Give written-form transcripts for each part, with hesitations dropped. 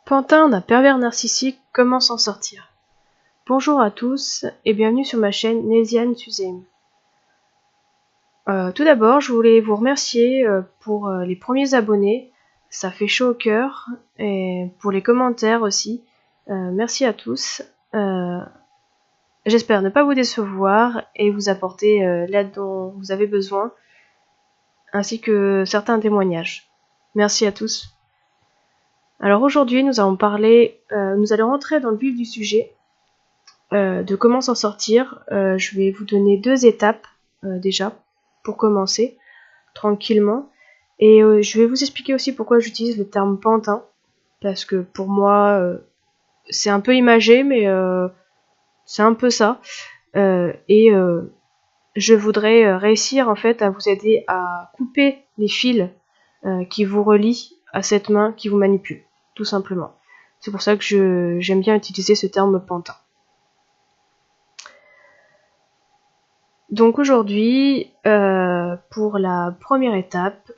Pantin d'un pervers narcissique, comment s'en sortir? Bonjour à tous et bienvenue sur ma chaîne Nelsiane Suzem. Tout d'abord, je voulais vous remercier pour les premiers abonnés, ça fait chaud au cœur, et pour les commentaires aussi. Merci à tous. J'espère ne pas vous décevoir et vous apporter l'aide dont vous avez besoin, ainsi que certains témoignages. Merci à tous. Alors aujourd'hui, nous allons rentrer dans le vif du sujet de comment s'en sortir. Je vais vous donner 2 étapes déjà pour commencer tranquillement, et je vais vous expliquer aussi pourquoi j'utilise le terme pantin, parce que pour moi c'est un peu imagé, mais c'est un peu ça, et je voudrais réussir en fait à vous aider à couper les fils qui vous relient à cette main qui vous manipule, tout simplement. C'est pour ça que j'aime bien utiliser ce terme pantin. Donc aujourd'hui, pour la première étape,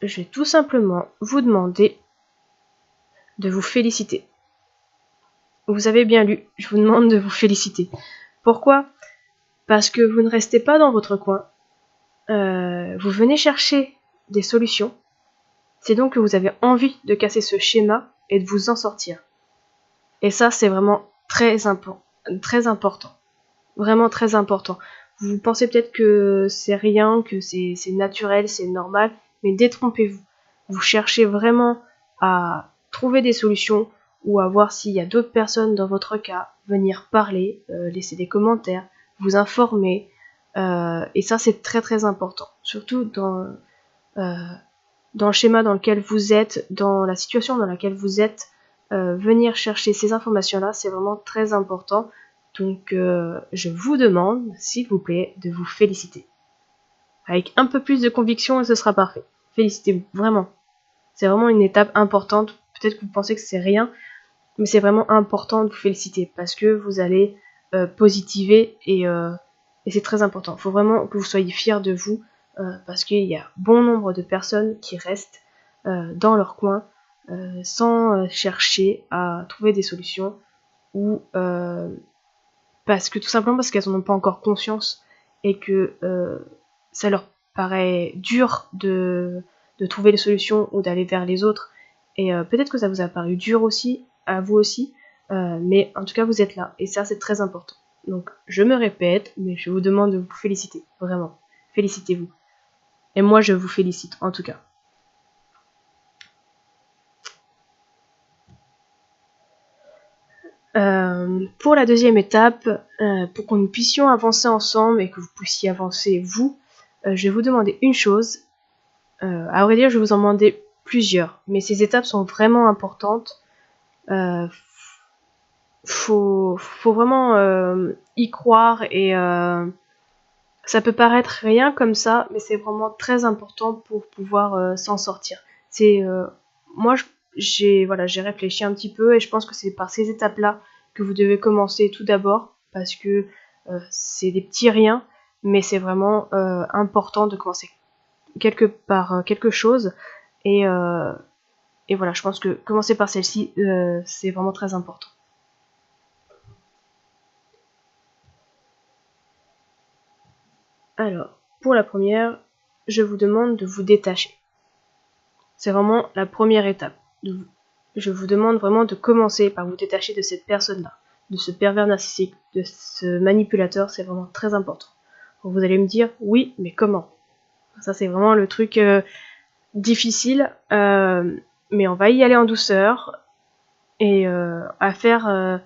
je vais tout simplement vous demander de vous féliciter. Vous avez bien lu, je vous demande de vous féliciter. Pourquoi? Parce que vous ne restez pas dans votre coin, vous venez chercher des solutions. C'est donc que vous avez envie de casser ce schéma et de vous en sortir. Et ça, c'est vraiment très important. Vraiment très important. Vous pensez peut-être que c'est rien, que c'est naturel, c'est normal, mais détrompez-vous. Vous cherchez vraiment à trouver des solutions ou à voir s'il y a d'autres personnes dans votre cas, venir parler, laisser des commentaires, vous informer, et ça c'est très très important. Surtout dans le schéma dans lequel vous êtes, dans la situation dans laquelle vous êtes, venir chercher ces informations-là, c'est vraiment très important. Donc je vous demande, s'il vous plaît, de vous féliciter. Avec un peu plus de conviction et ce sera parfait. Félicitez-vous, vraiment. C'est vraiment une étape importante. Peut-être que vous pensez que c'est rien, mais c'est vraiment important de vous féliciter parce que vous allez positiver et c'est très important. Il faut vraiment que vous soyez fiers de vous parce qu'il y a bon nombre de personnes qui restent dans leur coin sans chercher à trouver des solutions ou parce qu'elles n'en ont pas encore conscience et que ça leur paraît dur de trouver les solutions ou d'aller vers les autres, et peut-être que ça vous a paru dur aussi, à vous aussi, mais en tout cas vous êtes là, et ça c'est très important. Donc je me répète, mais je vous demande de vous féliciter, vraiment, félicitez-vous. Et moi je vous félicite en tout cas. Pour la deuxième étape, pour que nous puissions avancer ensemble et que vous puissiez avancer vous, je vais vous demander une chose. À vrai dire, je vais vous en demander plusieurs, mais ces étapes sont vraiment importantes. Faut vraiment y croire, et ça peut paraître rien comme ça, mais c'est vraiment très important pour pouvoir s'en sortir. Moi, j'ai réfléchi un petit peu et je pense que c'est par ces étapes-là que vous devez commencer tout d'abord, parce que c'est des petits riens, mais c'est vraiment important de commencer quelque chose, et voilà, je pense que commencer par celle-ci, c'est vraiment très important. Alors, pour la première, je vous demande de vous détacher. C'est vraiment la première étape. Je vous demande vraiment de commencer par vous détacher de cette personne-là, de ce pervers narcissique, de ce manipulateur, c'est vraiment très important. Vous allez me dire, oui, mais comment? Ça, c'est vraiment le truc difficile, mais on va y aller en douceur, et à faire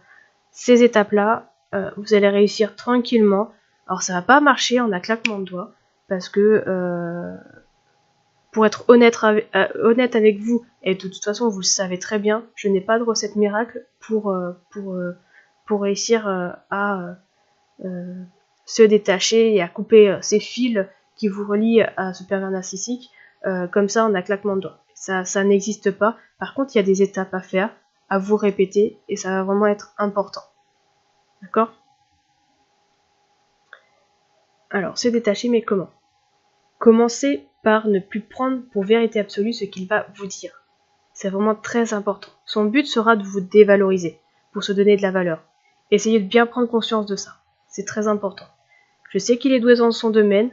ces étapes-là, vous allez réussir tranquillement. Alors ça va pas marcher en un claquement de doigts, parce que pour être honnête avec vous, et de toute façon vous le savez très bien, je n'ai pas de recette miracle pour réussir à se détacher et à couper ces fils qui vous relient à ce pervers narcissique comme ça en un claquement de doigts. Ça n'existe pas. Par contre, il y a des étapes à faire, à vous répéter, et ça va vraiment être important. D'accord? Alors, se détacher, mais comment? Commencez par ne plus prendre pour vérité absolue ce qu'il va vous dire. C'est vraiment très important. Son but sera de vous dévaloriser, pour se donner de la valeur. Essayez de bien prendre conscience de ça. C'est très important. Je sais qu'il est doué dans son domaine.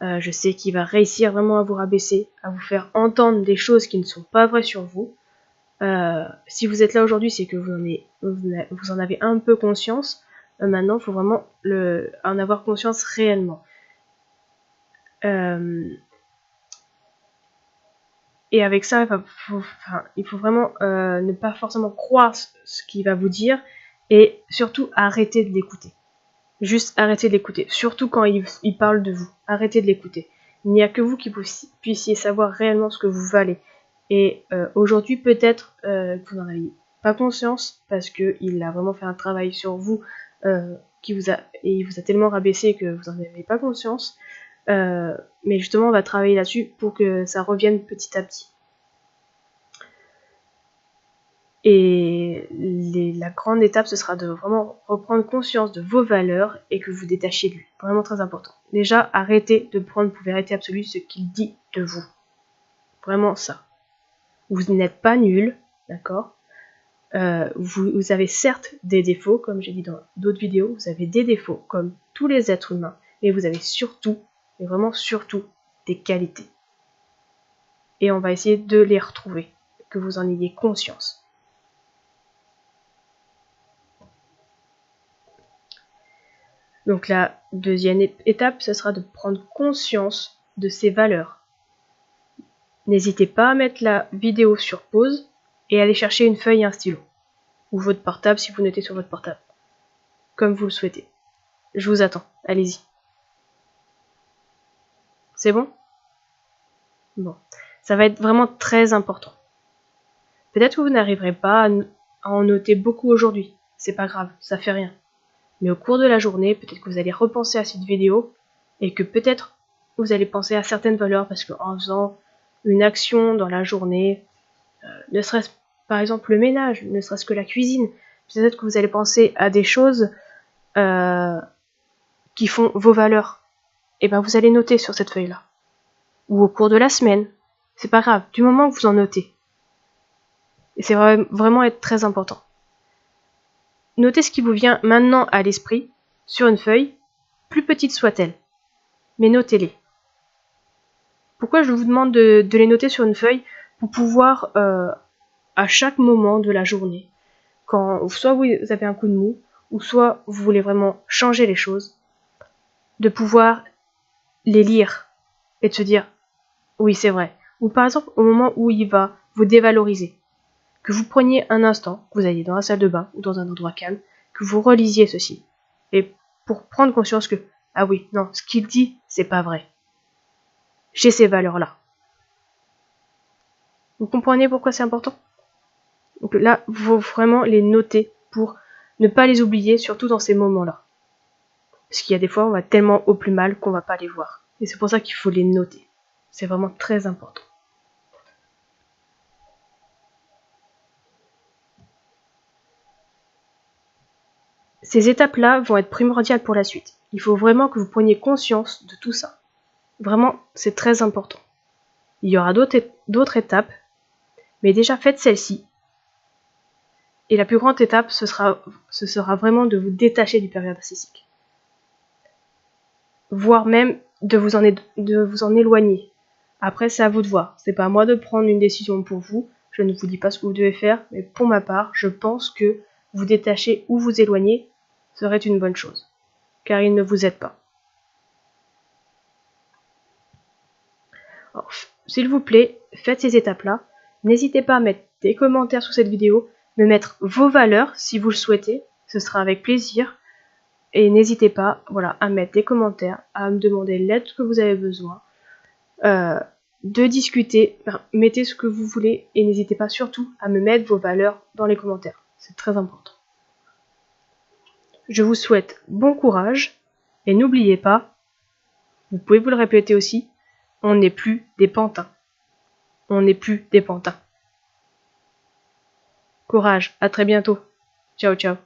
Je sais qu'il va réussir vraiment à vous rabaisser, à vous faire entendre des choses qui ne sont pas vraies sur vous. Si vous êtes là aujourd'hui, c'est que vous en avez un peu conscience. Maintenant, il faut vraiment en avoir conscience réellement. Et avec ça, il faut vraiment ne pas forcément croire ce qu'il va vous dire et surtout arrêter de l'écouter. Juste arrêtez de l'écouter, surtout quand il parle de vous. Arrêtez de l'écouter. Il n'y a que vous qui puissiez savoir réellement ce que vous valez. Et aujourd'hui, peut-être que vous n'en avez pas conscience parce qu'il a vraiment fait un travail sur vous et il vous a tellement rabaissé que vous n'en avez pas conscience. Mais justement, on va travailler là-dessus pour que ça revienne petit à petit. Et la grande étape, ce sera de vraiment reprendre conscience de vos valeurs et que vous détachiez de lui. Vraiment très important. Déjà, arrêtez de prendre pour vérité absolue ce qu'il dit de vous. Vraiment ça. Vous n'êtes pas nul, d'accord ? Vous avez certes des défauts, comme j'ai dit dans d'autres vidéos, vous avez des défauts comme tous les êtres humains, mais vous avez surtout, et vraiment surtout, des qualités. Et on va essayer de les retrouver, que vous en ayez conscience. Donc la deuxième étape, ce sera de prendre conscience de ses valeurs. N'hésitez pas à mettre la vidéo sur pause et aller chercher une feuille et un stylo. Ou votre portable si vous notez sur votre portable. Comme vous le souhaitez. Je vous attends, allez-y. C'est bon ? Bon. Ça va être vraiment très important. Peut-être que vous n'arriverez pas à en noter beaucoup aujourd'hui. C'est pas grave, ça fait rien. Mais au cours de la journée, peut-être que vous allez repenser à cette vidéo et que peut-être vous allez penser à certaines valeurs parce qu'en faisant une action dans la journée, ne serait-ce par exemple le ménage, ne serait-ce que la cuisine, peut-être que vous allez penser à des choses qui font vos valeurs. Et ben vous allez noter sur cette feuille-là. Ou au cours de la semaine. C'est pas grave, du moment que vous en notez. Et c'est vraiment être très important. Notez ce qui vous vient maintenant à l'esprit, sur une feuille, plus petite soit-elle. Mais notez-les. Pourquoi je vous demande de les noter sur une feuille ? Pour pouvoir, à chaque moment de la journée, quand soit vous avez un coup de mou, ou soit vous voulez vraiment changer les choses, de pouvoir les lire et de se dire « oui, c'est vrai ». Ou par exemple, au moment où il va vous dévaloriser, que vous preniez un instant, que vous alliez dans la salle de bain ou dans un endroit calme, que vous relisiez ceci. Et pour prendre conscience que, ah oui, non, ce qu'il dit, c'est pas vrai. J'ai ces valeurs-là. Vous comprenez pourquoi c'est important ? Donc là, il faut vraiment les noter pour ne pas les oublier, surtout dans ces moments-là. Parce qu'il y a des fois, on va tellement au plus mal qu'on va pas les voir. Et c'est pour ça qu'il faut les noter. C'est vraiment très important. Ces étapes-là vont être primordiales pour la suite. Il faut vraiment que vous preniez conscience de tout ça. Vraiment, c'est très important. Il y aura d'autres étapes, mais déjà faites celle-ci. Et la plus grande étape, ce sera vraiment de vous détacher du pervers narcissique. Voire même de vous en éloigner. Après, c'est à vous de voir. C'est pas à moi de prendre une décision pour vous. Je ne vous dis pas ce que vous devez faire, mais pour ma part, je pense que vous détacher ou vous éloigner serait une bonne chose. Car il ne vous aide pas. Alors, s'il vous plaît, faites ces étapes-là. N'hésitez pas à mettre des commentaires sous cette vidéo, me mettre vos valeurs si vous le souhaitez. Ce sera avec plaisir. Et n'hésitez pas, voilà, à mettre des commentaires, à me demander l'aide que vous avez besoin, de discuter, mettez ce que vous voulez et n'hésitez pas surtout à me mettre vos valeurs dans les commentaires. C'est très important. Je vous souhaite bon courage et n'oubliez pas, vous pouvez vous le répéter aussi, on n'est plus des pantins. On n'est plus des pantins. Courage, à très bientôt. Ciao, ciao.